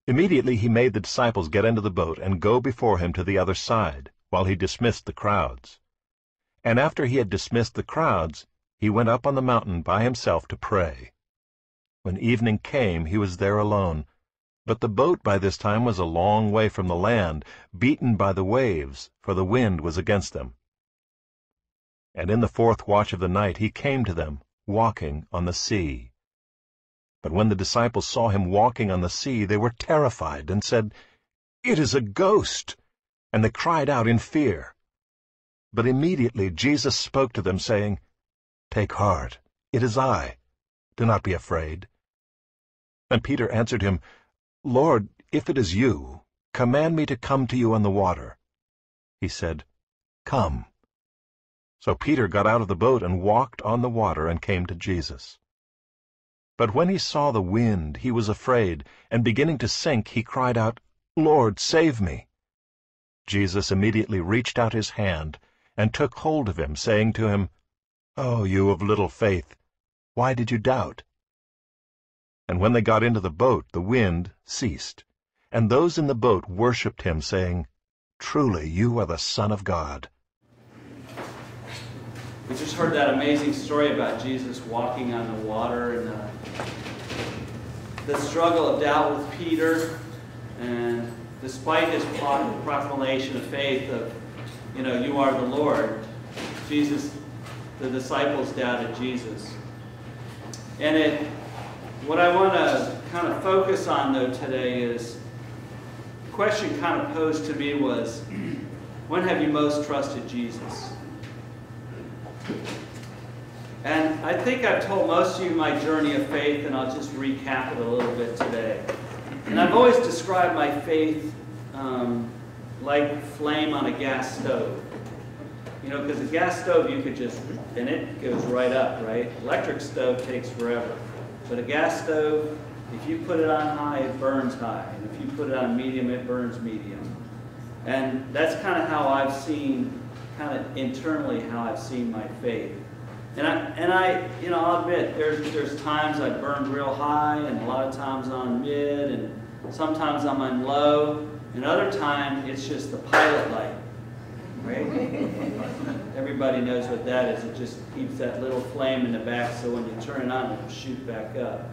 Immediately he made the disciples get into the boat and go before him to the other side, while he dismissed the crowds. And after he had dismissed the crowds, he went up on the mountain by himself to pray. When evening came, he was there alone, but the boat by this time was a long way from the land, beaten by the waves, for the wind was against them. And in the fourth watch of the night he came to them, walking on the sea. But when the disciples saw him walking on the sea, they were terrified, and said, "It is a ghost!" And they cried out in fear. But immediately Jesus spoke to them, saying, "Take heart, it is I. Do not be afraid." And Peter answered him, "Lord, if it is you, command me to come to you on the water." He said, "Come." So Peter got out of the boat and walked on the water and came to Jesus. But when he saw the wind, he was afraid, and beginning to sink, he cried out, "Lord, save me." Jesus immediately reached out his hand and took hold of him, saying to him, "O you of little faith, why did you doubt?" And when they got into the boat, the wind ceased, and those in the boat worshipped him, saying, "Truly you are the Son of God." We just heard that amazing story about Jesus walking on the water, and the struggle of doubt with Peter, and despite his proclamation of faith of, you are the Lord, the disciples doubted Jesus. And what I want to kind of focus on, though, today is, the question kind of posed to me was, when have you most trusted Jesus? And I think I've told most of you my journey of faith, and I'll just recap it a little bit today. And I've always described my faith like flame on a gas stove. Because a gas stove, you could just, and it goes right up, right? Electric stove takes forever. But a gas stove, if you put it on high, it burns high. And if you put it on medium, it burns medium. And that's kind of how I've seen, kind of internally, how I've seen my faith. And I'll admit, there's times I burned real high, and a lot of times I'm mid, and sometimes I'm on low, and other times it's just the pilot light, right? Everybody knows what that is. It just keeps that little flame in the back, so when you turn it on, it'll shoot back up.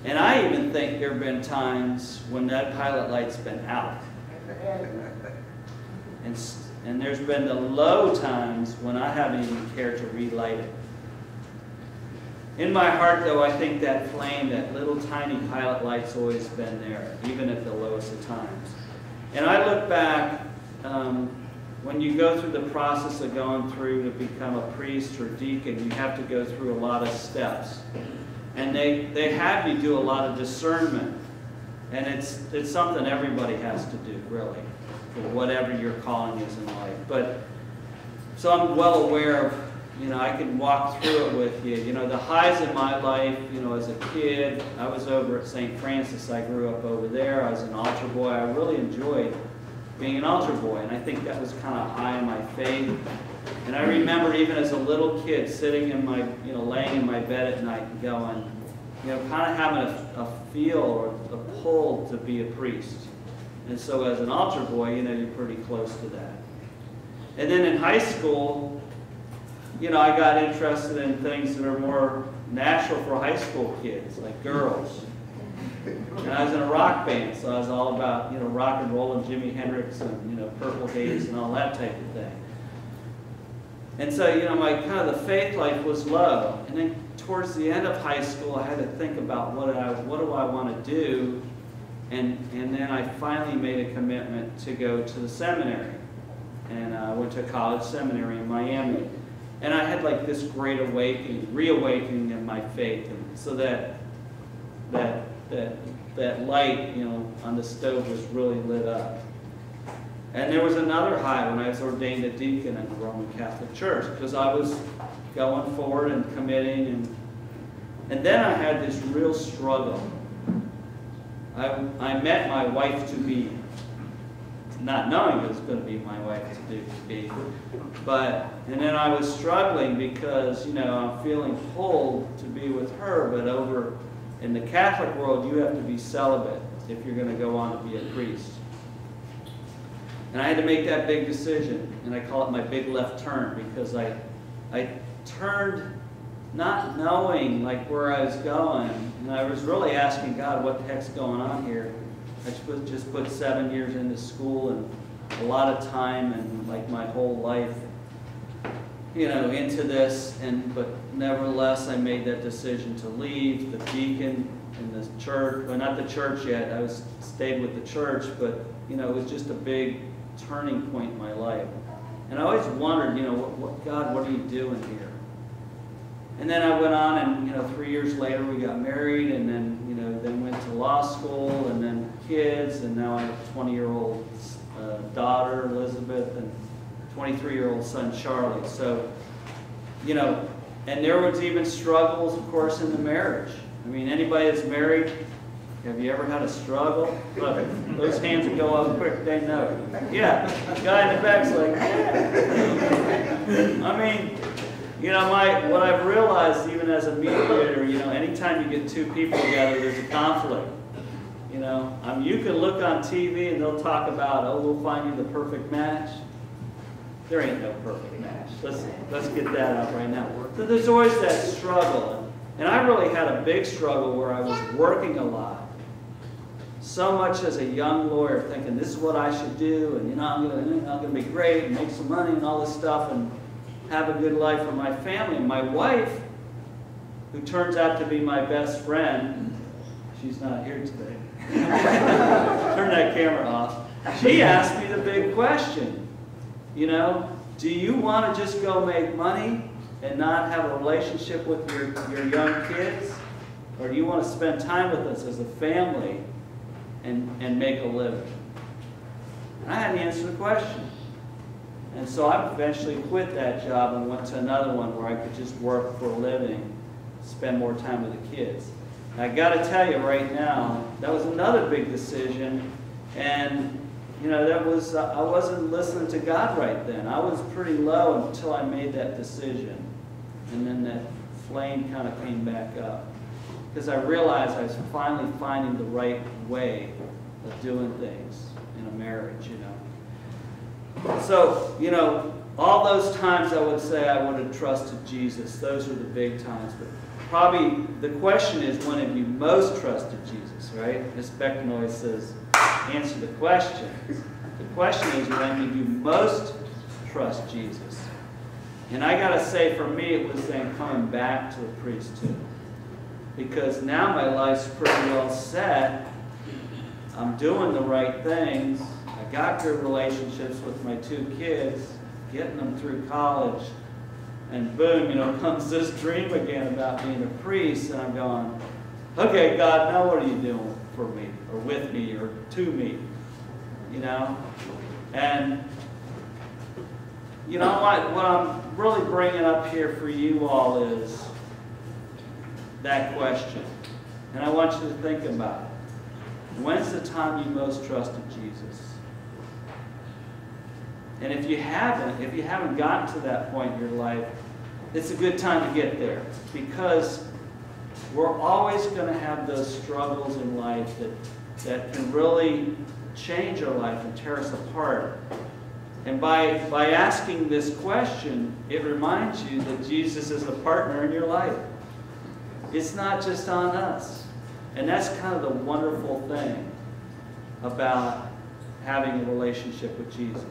And I even think there have been times when that pilot light's been out. And there's been the low times when I haven't even cared to relight it. In my heart, though, I think that flame, that little tiny pilot light's always been there, even at the lowest of times. And I look back, when you go through the process of going through to become a priest or deacon, you have to go through a lot of steps. And they have you do a lot of discernment. And it's something everybody has to do, really, for whatever your calling is in life. But so I'm well aware of, I can walk through it with you. The highs in my life, as a kid, I was over at St. Francis. I grew up over there. I was an altar boy. I really enjoyed being an altar boy, and I think that was kind of high in my faith. And I remember even as a little kid sitting in my, laying in my bed at night and going, kind of having a feel or a pull to be a priest. And so as an altar boy, you're pretty close to that. And then in high school, I got interested in things that are more natural for high school kids, like girls. And I was in a rock band, so I was all about, rock and roll and Jimi Hendrix and, Purple Haze and all that type of thing. And so, my kind of the faith life was low. And then towards the end of high school, I had to think about what do I want to do. And then I finally made a commitment to go to the seminary. And I went to a college seminary in Miami. And I had like this great reawakening in my faith. And so that light, on the stove was really lit up. And there was another high when I was ordained a deacon in the Roman Catholic Church, because I was going forward and committing. And then I had this real struggle. I met my wife-to-be, not knowing it was going to be my wife-to-be. And then I was struggling because, I'm feeling pulled to be with her, but over in the Catholic world, you have to be celibate. if you're going to go on to be a priest. And I had to make that big decision, and I call it my big left turn, because I turned not knowing like where I was going, and I was really asking God, what the heck's going on here? I just put 7 years into school and a lot of time and like my whole life, you know, into this, but nevertheless I made that decision to leave the deacon in the church. Well, not the church yet. I stayed with the church, but you know, it was just a big turning point in my life. And I always wondered, you know, God, what are you doing here? And then I went on, and you know, 3 years later we got married, and then you know, then went to law school, and then kids, and now I have a 20-year-old daughter, Elizabeth, and 23-year-old son, Charlie. So, you know, and there was even struggles, of course, in the marriage. I mean, anybody that's married, have you ever had a struggle? Look, those hands will go up quick, they know. Yeah, the guy in the back's like, yeah. I mean, you know, what I've realized, even as a mediator, you know, anytime you get two people together, there's a conflict. You know, you can look on TV and they'll talk about, oh, we'll find you the perfect match. There ain't no perfect match. Let's get that out right now. So there's always that struggle. And I really had a big struggle where I was working a lot. So much as a young lawyer, thinking this is what I should do, and you know, I'm gonna be great and make some money and all this stuff and have a good life for my family. And my wife, who turns out to be my best friend, she's not here today. Turn that camera off. She asked me the big question, you know, do you want to just go make money and not have a relationship with your young kids? Or do you want to spend time with us as a family and make a living? And I had to answer the question. And so I eventually quit that job and went to another one where I could just work for a living, spend more time with the kids. And I got to tell you right now, that was another big decision. And you know, that was I wasn't listening to God right then. I was pretty low until I made that decision. And then that flame kind of came back up. Because I realized I was finally finding the right way of doing things in a marriage, you know. So, you know, all those times I would say I would have trusted Jesus. Those are the big times. But probably the question is, when have you most trusted Jesus, right? Miss Beckman always says, answer the question. The question is, when did you most trust Jesus? And I got to say, for me, it was then coming back to the priesthood. Because now my life's pretty well set. I'm doing the right things. I got good relationships with my 2 kids, getting them through college. And boom, you know, comes this dream again about being a priest. And I'm going, okay, God, now what are you doing for me, or with me, or to me? You know? And you know what I'm really bringing up here for you all is that question. And I want you to think about it. When's the time you most trusted Jesus? And if you haven't gotten to that point in your life, it's a good time to get there. Because we're always going to have those struggles in life that can really change our life and tear us apart. And by asking this question, it reminds you that Jesus is a partner in your life. It's not just on us. And that's kind of the wonderful thing about having a relationship with Jesus.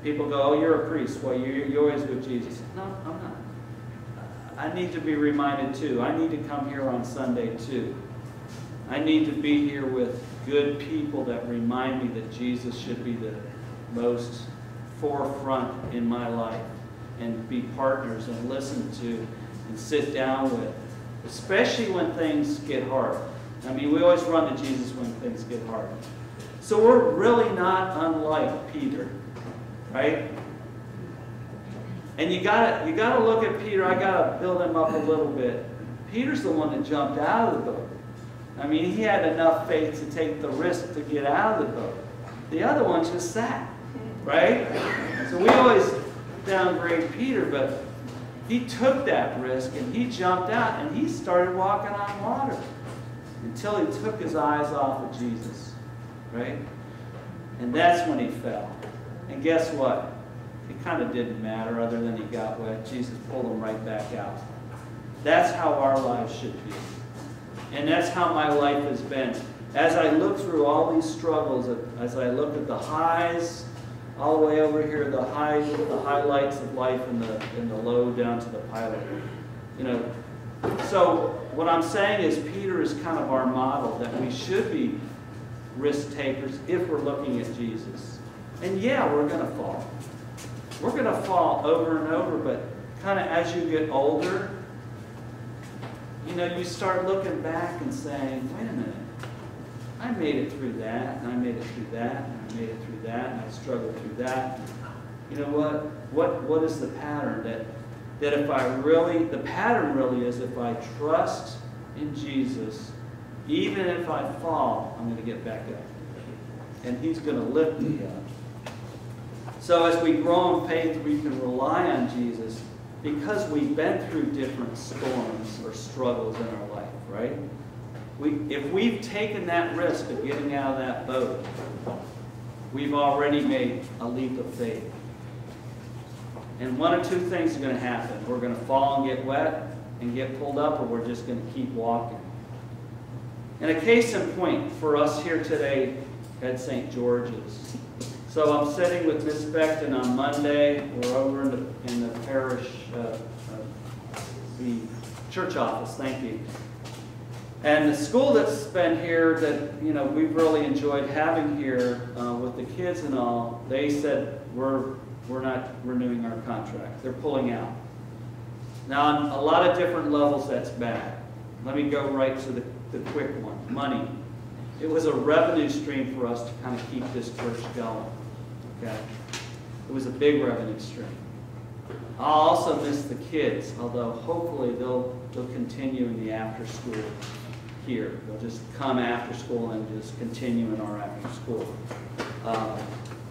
People go, oh, you're a priest. Well, you're always with Jesus. No, I'm not. I need to be reminded too. I need to come here on Sunday too. I need to be here with good people that remind me that Jesus should be the most forefront in my life, and be partners and listen to and sit down with, especially when things get hard. I mean, we always run to Jesus when things get hard. So we're really not unlike Peter, right? And you gotta look at Peter. I gotta build him up a little bit. Peter's the one that jumped out of the boat. I mean, he had enough faith to take the risk to get out of the boat. The other one just sat, right? So we always downgrade Peter, but he took that risk and he jumped out and he started walking on water. until he took his eyes off of Jesus, right? And that's when he fell. And guess what? It kind of didn't matter other than he got wet. Jesus pulled him right back out. That's how our lives should be. And that's how my life has been. As I look through all these struggles, as I look at the highs, all the way over here, the highlights of life, and the low down to the pilot. You know, so what I'm saying is Peter is kind of our model, that we should be risk takers if we're looking at Jesus. And yeah, we're going to fall. We're going to fall over and over, but kind of as you get older, you know, you start looking back and saying, wait a minute, I made it through that, and I made it through that, and I made it through that, and I struggled through that. You know what is the pattern? That if I really, the pattern really is if I trust in Jesus, even if I fall, I'm going to get back up. And he's going to lift me up. So as we grow in faith, we can rely on Jesus because we've been through different storms or struggles in our life, right? If we've taken that risk of getting out of that boat, we've already made a leap of faith. And one or two things are going to happen. We're going to fall and get wet and get pulled up, or we're just going to keep walking. And a case in point for us here today at St. George's. So I'm sitting with Miss Beckton on Monday. We're over in the parish, the church office. Thank you. And the school that's been here that, you know, we've really enjoyed having here with the kids and all, they said we're not renewing our contract. They're pulling out. Now, on a lot of different levels, that's bad. Let me go right to the quick one. Money. It was a revenue stream for us to kind of keep this church going. Okay? It was a big revenue stream. I'll also miss the kids, although hopefully they'll continue in the after school here. They'll just come after school and just continue in our after school.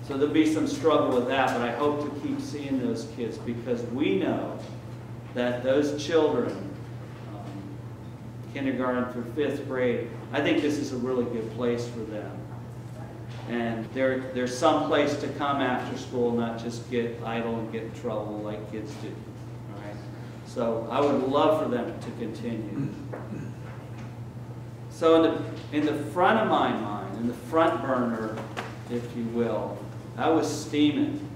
So there'll be some struggle with that, but I hope to keep seeing those kids because we know that those children, kindergarten through 5th grade, I think this is a really good place for them. And there's some place to come after school, not just get idle and get in trouble like kids do. All right? So I would love for them to continue. So in the front of my mind, in the front burner, if you will, I was steaming.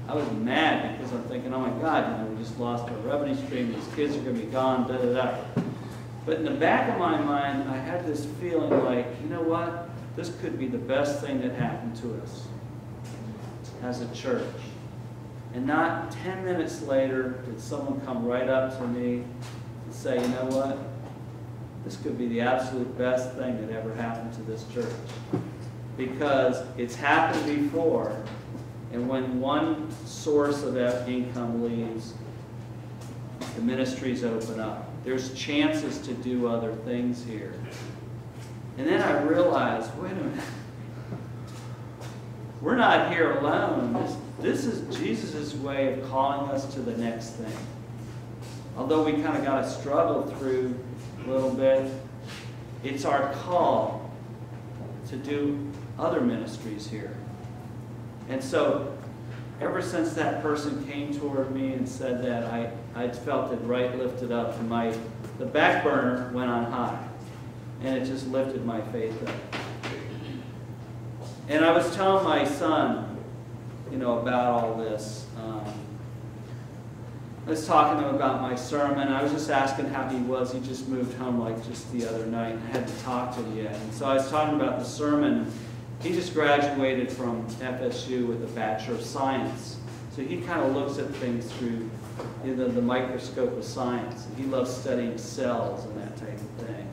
I was mad because I'm thinking, oh my God, you know, we just lost our revenue stream. These kids are going to be gone, da-da-da. But in the back of my mind, I had this feeling like, you know what? This could be the best thing that happened to us as a church. And not 10 minutes later did someone come right up to me and say, you know what? This could be the absolute best thing that ever happened to this church. Because it's happened before, and when one source of that income leaves, the ministries open up. There's chances to do other things here. And then I realized, wait a minute. We're not here alone. This is Jesus' way of calling us to the next thing. Although we kind of got to struggle through a little bit, it's our call to do other ministries here. And so, ever since that person came toward me and said that, I felt it right lifted up, and the back burner went on high. And it just lifted my faith up. And I was telling my son, you know, about all this. I was talking to him about my sermon. I was just asking how he was. He just moved home like just the other night. I hadn't talked to him yet. And so I was talking about the sermon. He just graduated from FSU with a Bachelor of Science. So he kind of looks at things through the microscope of science. And he loves studying cells and that type of thing.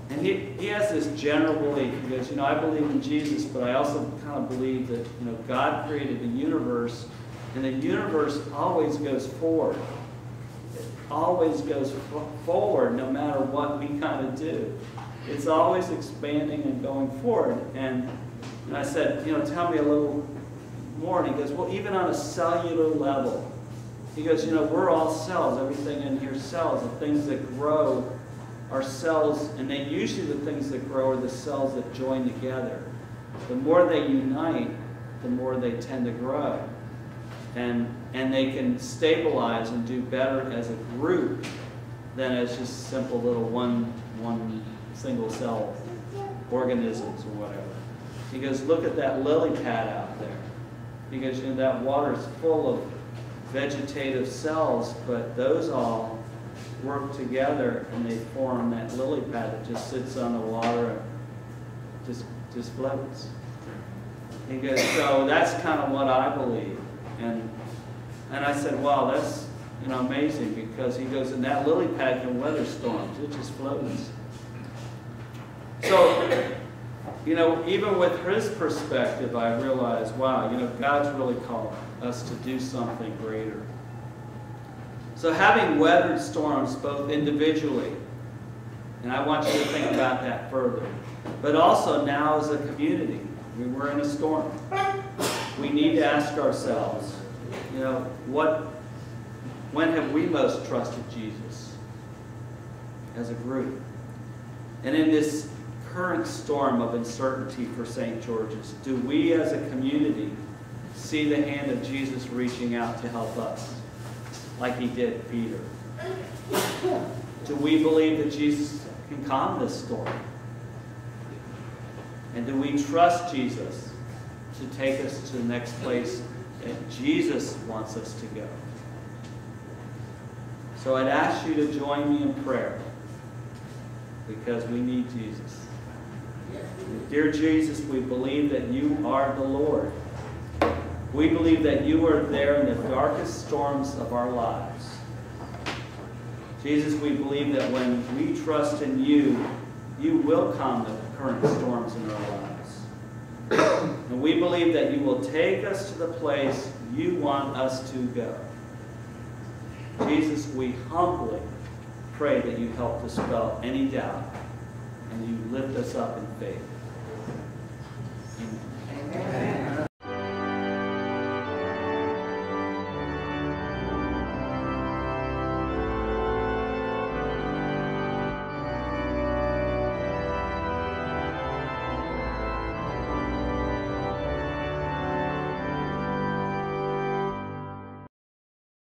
And he has this general belief. He goes, you know, I believe in Jesus, but I also kind of believe that, you know, God created the universe, and the universe always goes forward. It always goes forward no matter what we kind of do. It's always expanding and going forward. And I said, you know, tell me a little more. And he goes, well, even on a cellular level. He goes, you know, we're all cells. Everything in here is cells. The things that grow are cells, and they usually the things that grow are the cells that join together. The more they unite, the more they tend to grow. And they can stabilize and do better as a group than as just simple little one single cell organisms or whatever. Because look at that lily pad out there. Because that water is full of vegetative cells, but those all work together and they form that lily pad that just sits on the water and just floats. He goes, so that's kind of what I believe. And I said, wow, that's amazing, because he goes, and that lily pad can weather storms. It just floats. So, even with his perspective, I realized, wow, God's really called us to do something greater. So having weathered storms both individually, and I want you to think about that further, but also now as a community, we're in a storm. We need to ask ourselves, when have we most trusted Jesus as a group? And in this current storm of uncertainty for St. George's, do we as a community see the hand of Jesus reaching out to help us, like he did Peter? Do we believe that Jesus can calm this storm? And do we trust Jesus to take us to the next place that Jesus wants us to go? So I'd ask you to join me in prayer, because we need Jesus. Dear Jesus, we believe that you are the Lord. We believe that you are there in the darkest storms of our lives. Jesus, we believe that when we trust in you, you will calm the current storms in our lives. And we believe that you will take us to the place you want us to go. Jesus, we humbly pray that you help dispel any doubt and you lift us up in faith. Amen. Amen.